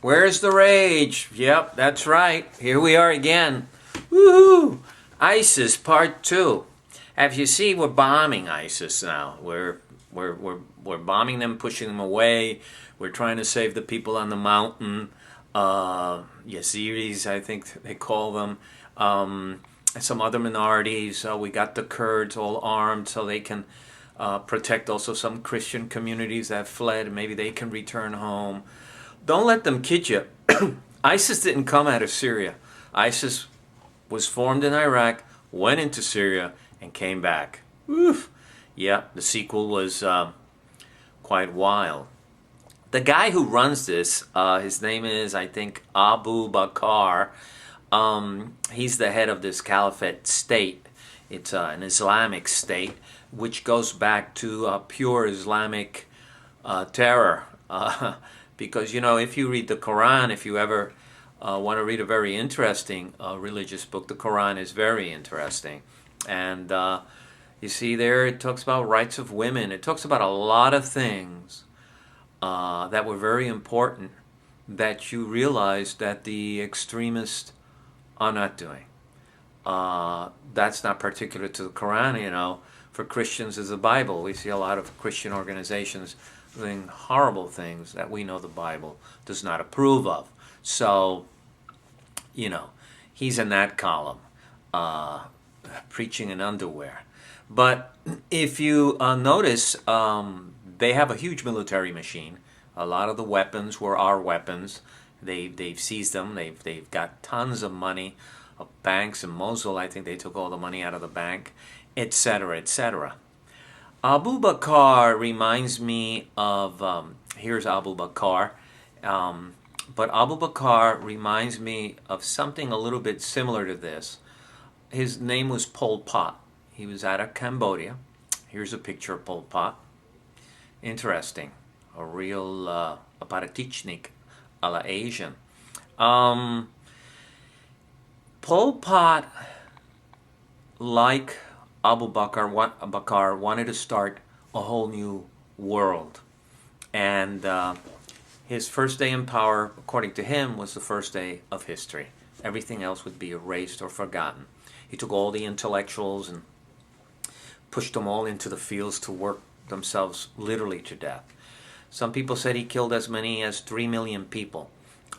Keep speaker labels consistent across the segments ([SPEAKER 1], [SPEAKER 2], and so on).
[SPEAKER 1] Where's the rage? Yep, that's right. Here we are again. Woohoo! ISIS Part 2. As you see, we're bombing ISIS now. We're bombing them, pushing them away. We're trying to save the people on the mountain. Yazidis, I think they call them. Some other minorities. We got the Kurds all armed so they can protect also some Christian communities that fled. Maybe they can return home. Don't let them kid you. ISIS didn't come out of Syria. ISIS was formed in Iraq, went into Syria, and came back. Oof. Yeah, the sequel was quite wild. The guy who runs this, his name is, I think, Abu Bakr. He's the head of this caliphate state. It's an Islamic state, which goes back to pure Islamic terror. Because, you know, if you read the Quran, if you ever want to read a very interesting religious book, the Quran is very interesting. And you see there, it talks about rights of women. It talks about a lot of things that were very important that you realize that the extremists are not doing. That's not particular to the Quran, you know. For Christians is the Bible. We see a lot of Christian organizations doing horrible things that we know the Bible does not approve of. So, you know, he's in that column, preaching in underwear. But if you notice, they have a huge military machine. A lot of the weapons were our weapons. They've seized them. They've got tons of money. Banks in Mosul, I think they took all the money out of the bank, etc., etc. Abu Bakr reminds me of, here's Abu Bakr, but Abu Bakr reminds me of something a little bit similar to this. His name was Pol Pot. He was out of Cambodia. Here's a picture of Pol Pot. Interesting. A real aparatichnik a la Asian. Pol Pot, like Abu Bakr, wanted to start a whole new world. And his first day in power, according to him, was the first day of history. Everything else would be erased or forgotten. He took all the intellectuals and pushed them all into the fields to work themselves literally to death. Some people said he killed as many as 3 million people.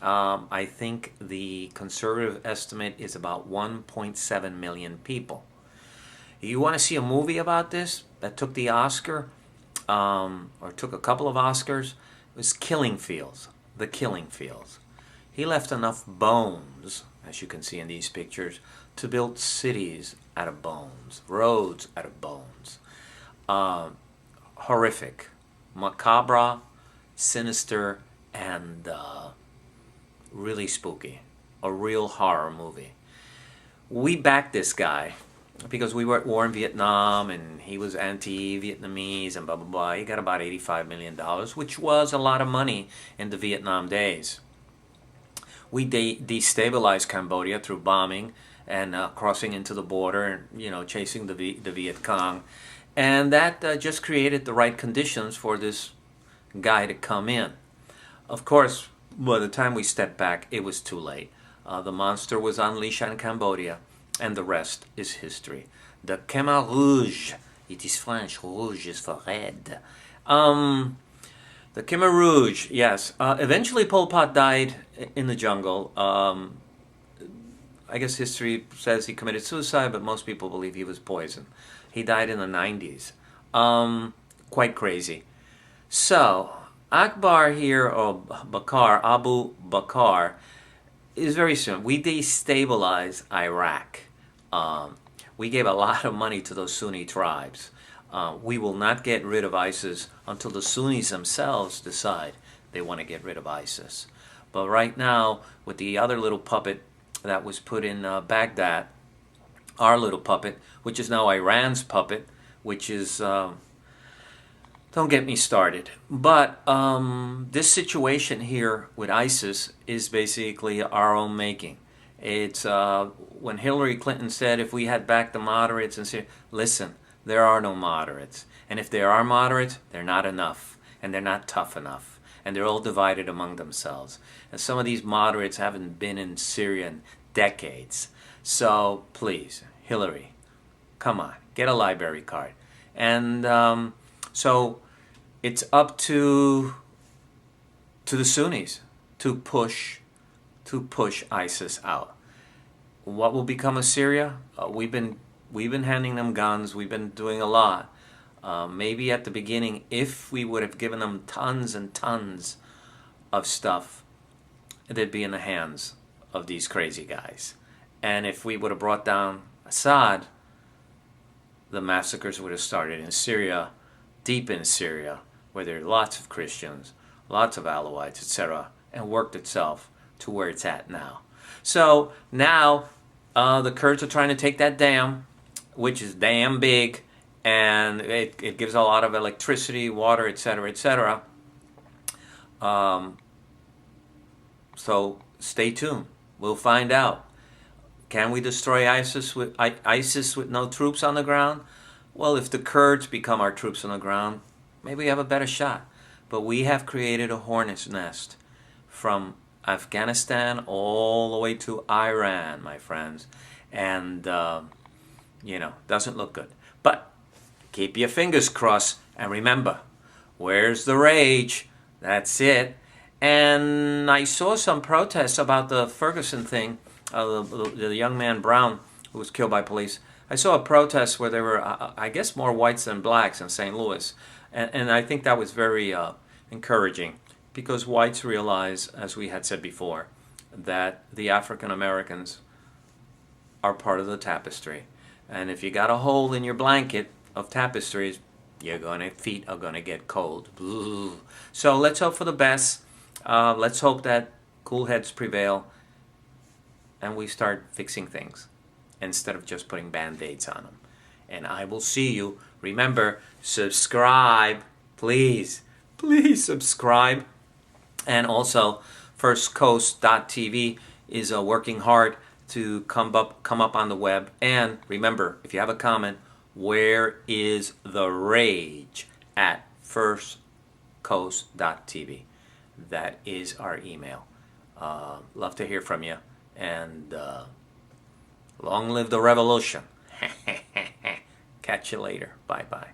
[SPEAKER 1] I think the conservative estimate is about 1.7 million people. You want to see a movie about this that took the Oscar, or took a couple of Oscars? It was Killing Fields, The Killing Fields. He left enough bones, as you can see in these pictures, to build cities out of bones, roads out of bones. Horrific, macabre, sinister, and really spooky. A real horror movie. We backed this guy because we were at war in Vietnam and he was anti-Vietnamese and blah, blah, blah. He got about $85 million, which was a lot of money in the Vietnam days. We destabilized Cambodia through bombing and crossing into the border and, you know, chasing the Viet Cong. And that just created the right conditions for this guy to come in. Of course, by the time we stepped back, it was too late. The monster was unleashed on Cambodia, and the rest is history. The Khmer Rouge, it is French, rouge is for red. The Khmer Rouge, yes. Eventually Pol Pot died in the jungle. I guess history says he committed suicide, but most people believe he was poisoned. He died in the 90s. Quite crazy. So, Akbar here, or Bakr, Abu Bakr, is very simple. We destabilized Iraq. We gave a lot of money to those Sunni tribes. We will not get rid of ISIS until the Sunnis themselves decide they want to get rid of ISIS. But right now, with the other little puppet that was put in Baghdad, our little puppet, which is now Iran's puppet, which is... don't get me started. But this situation here with ISIS is basically our own making. It's when Hillary Clinton said if we had backed the moderates and said, listen, there are no moderates. And if there are moderates, they're not enough. And they're not tough enough. and they're all divided among themselves. And some of these moderates haven't been in Syria in decades. So please, Hillary, come on, get a library card. And so it's up to the Sunnis to push ISIS out. What will become of Syria? We've been handing them guns. We've been doing a lot. Maybe at the beginning, if we would have given them tons and tons of stuff, they'd be in the hands of these crazy guys. And if we would have brought down Assad, the massacres would have started in Syria, deep in Syria, where there are lots of Christians, lots of Alawites, etc., and worked itself to where it's at now. So now the Kurds are trying to take that dam, which is damn big, and it gives a lot of electricity, water, etc., etc. So stay tuned. We'll find out. Can we destroy ISIS with no troops on the ground? Well, if the Kurds become our troops on the ground, maybe we have a better shot. But we have created a hornet's nest from Afghanistan all the way to Iran, my friends. And, doesn't look good. But keep your fingers crossed. And remember, where's the rage? That's it. And I saw some protests about the Ferguson thing, the young man Brown who was killed by police. I saw a protest where there were, I guess, more whites than blacks in St. Louis. And I think that was very encouraging, because whites realize, as we had said before, that the African Americans are part of the tapestry. And if you got a hole in your blanket of tapestries, your feet are going to get cold. Ooh. So let's hope for the best. Let's hope that cool heads prevail and we start fixing things instead of just putting Band-Aids on them. And I will see you. Remember, subscribe. Please subscribe. And also, firstcoast.tv is working hard to come up on the web. And remember, if you have a comment, where is the rage at firstcoast.tv? That is our email. Love to hear from you. And long live the revolution. Catch you later. Bye-bye.